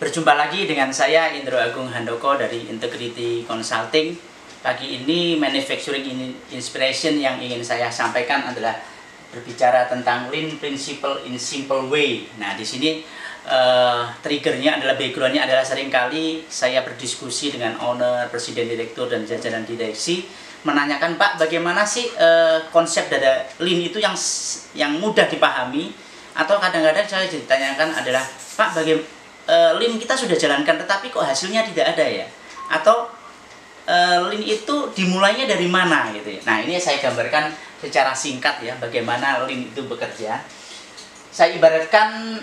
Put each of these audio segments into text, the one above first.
Berjumpa lagi dengan saya Indro Agung Handoko dari Integrity Consulting. Pagi ini Manufacturing Inspiration yang ingin saya sampaikan adalah berbicara tentang Lean Principle in Simple Way. Nah, di sini triggernya adalah backgroundnya adalah seringkali saya berdiskusi dengan owner, presiden, direktur, dan jajaran direksi menanyakan, Pak, bagaimana sih konsep dari Lean itu yang mudah dipahami, atau kadang-kadang saya ditanyakan adalah, Pak, bagaimana Lean kita sudah jalankan tetapi kok hasilnya tidak ada ya, atau Lean itu dimulainya dari mana gitu ya. Nah, ini saya gambarkan secara singkat ya bagaimana Lean itu bekerja. Saya ibaratkan,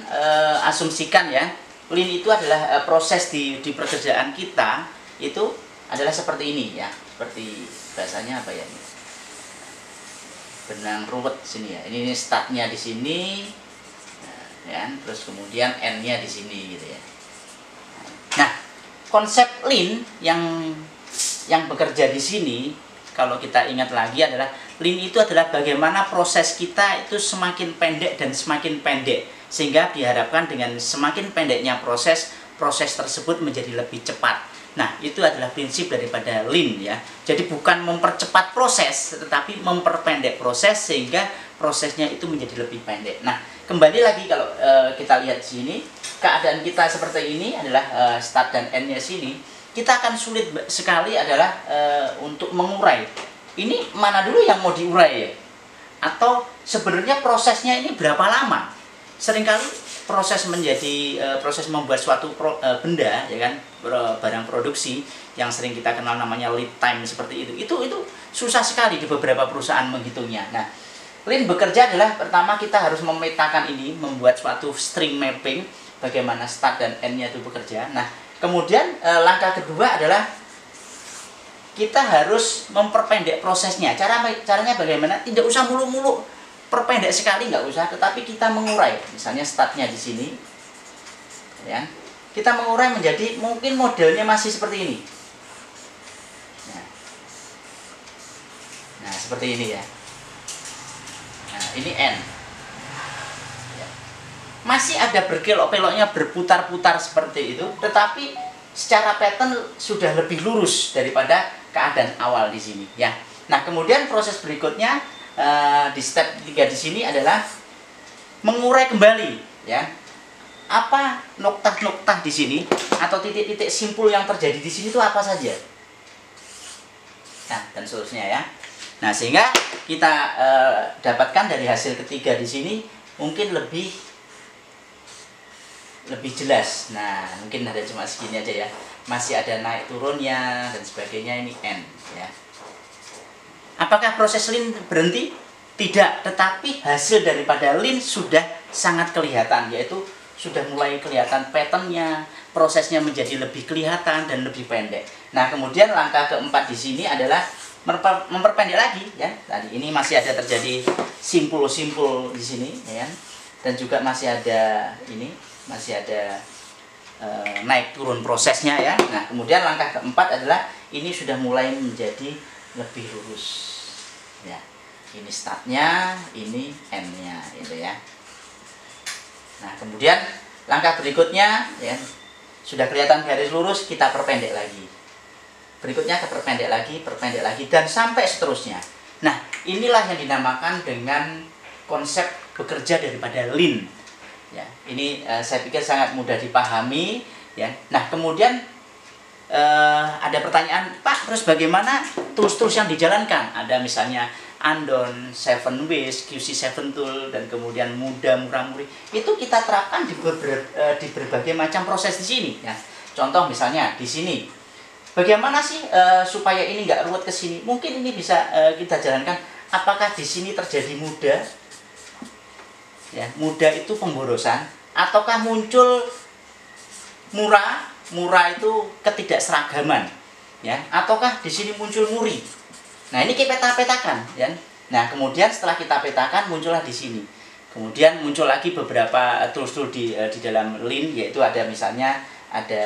asumsikan ya, Lean itu adalah proses di pekerjaan kita itu adalah seperti ini ya, seperti bahasanya apa ya, benang ruwet sini ya. Ini startnya di sini ya, terus kemudian N-nya di sini gitu ya. Nah, konsep Lean yang bekerja di sini, kalau kita ingat lagi adalah Lean itu adalah bagaimana proses kita itu semakin pendek dan semakin pendek, sehingga diharapkan dengan semakin pendeknya proses tersebut menjadi lebih cepat. Nah, itu adalah prinsip daripada Lean ya. Jadi bukan mempercepat proses, tetapi memperpendek proses sehingga prosesnya itu menjadi lebih pendek. Nah, kembali lagi kalau kita lihat di sini, keadaan kita seperti ini adalah start dan end-nya sini, kita akan sulit sekali adalah untuk mengurai. Ini mana dulu yang mau diurai ya? Atau sebenarnya prosesnya ini berapa lama? Seringkali proses membuat suatu benda ya kan, barang produksi yang sering kita kenal namanya lead time seperti itu susah sekali di beberapa perusahaan menghitungnya. Nah, Lean bekerja adalah pertama kita harus memetakan ini, membuat suatu string mapping bagaimana start dan end-nya itu bekerja. Nah, kemudian langkah kedua adalah kita harus memperpendek prosesnya. Caranya bagaimana? Tidak usah mulu-mulu perpendek sekali, nggak usah, tetapi kita mengurai. Misalnya startnya di sini, ya, kita mengurai menjadi mungkin modelnya masih seperti ini. Nah, seperti ini ya. Nah, ini N. Ya. Masih ada berkelok-keloknya, berputar-putar seperti itu, tetapi secara pattern sudah lebih lurus daripada keadaan awal di sini. Ya. Nah, kemudian proses berikutnya di step 3 di sini adalah mengurai kembali ya. Apa noktah-noktah di sini atau titik-titik simpul yang terjadi di sini itu apa saja. Nah, dan seterusnya ya. Nah, sehingga kita dapatkan dari hasil ketiga di sini mungkin lebih jelas. Nah, mungkin ada cuma segini aja ya. Masih ada naik turunnya dan sebagainya, ini N ya. Apakah proses Lean berhenti? Tidak, tetapi hasil daripada Lean sudah sangat kelihatan, yaitu sudah mulai kelihatan patternnya, prosesnya menjadi lebih kelihatan dan lebih pendek. Nah, kemudian langkah keempat di sini adalah memperpendek lagi ya. Tadi ini masih ada terjadi simpul-simpul di sini ya, dan juga masih ada naik turun prosesnya ya. Nah, kemudian langkah keempat adalah ini sudah mulai menjadi lebih lurus ya. Ini startnya, ini end-nya gitu ya. Nah, kemudian langkah berikutnya ya, sudah kelihatan garis lurus, kita perpendek lagi. Berikutnya kita perpendek lagi dan sampai seterusnya. Nah, inilah yang dinamakan dengan konsep bekerja daripada Lean ya. Ini saya pikir sangat mudah dipahami ya. Nah, kemudian ada pertanyaan, Pak, terus bagaimana tools-tools yang dijalankan? Ada misalnya Andon, 7 Ways, QC 7 Tool, dan kemudian mudah, murah, murih. Itu kita terapkan di berbagai macam proses di sini ya. Contoh misalnya di sini, bagaimana sih supaya ini nggak ruwet ke sini? Mungkin ini bisa kita jalankan. Apakah di sini terjadi mudah? Ya, mudah itu pemborosan, ataukah muncul murah? Murah itu ketidakseragaman ya, ataukah di sini muncul muri. Nah, ini kita petakan ya. Nah, kemudian setelah kita petakan muncullah di sini. Kemudian muncul lagi beberapa tools-tools di dalam Lean, yaitu ada misalnya ada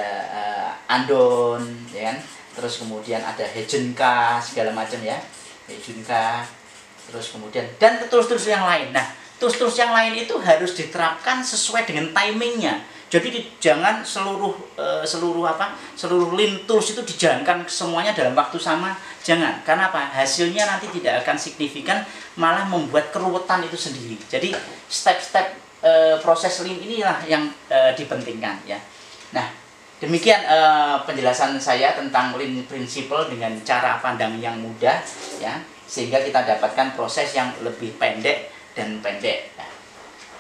Andon ya kan. Terus kemudian ada Heijenka segala macam ya. Heijenka. Terus kemudian dan tools-tools yang lain. Nah, tools-tools yang lain itu harus diterapkan sesuai dengan timingnya. Jadi jangan seluruh Lean tools itu dijalankan semuanya dalam waktu sama, jangan. Karena apa? Hasilnya nanti tidak akan signifikan, malah membuat keruwetan itu sendiri. Jadi step-step proses Lean inilah yang dipentingkan ya. Nah, demikian penjelasan saya tentang Lean Principle dengan cara pandang yang mudah ya, sehingga kita dapatkan proses yang lebih pendek dan pendek. Nah,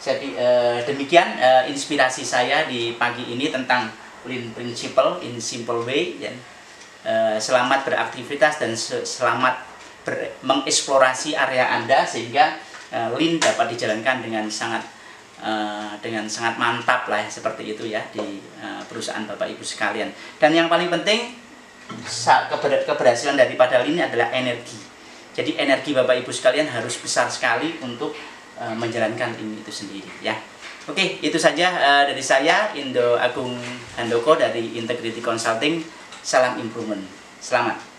jadi demikian inspirasi saya di pagi ini tentang Lean Principle in Simple Way. Dan selamat beraktivitas dan selamat mengeksplorasi area Anda sehingga Lean dapat dijalankan dengan sangat mantap lah seperti itu ya di perusahaan Bapak Ibu sekalian. Dan yang paling penting keberhasilan daripada Lean adalah energi. Jadi energi Bapak Ibu sekalian harus besar sekali untuk menjalankan ini itu sendiri ya. Oke, itu saja dari saya, Indo Agung Handoko dari Integrity Consulting. Salam improvement. Selamat.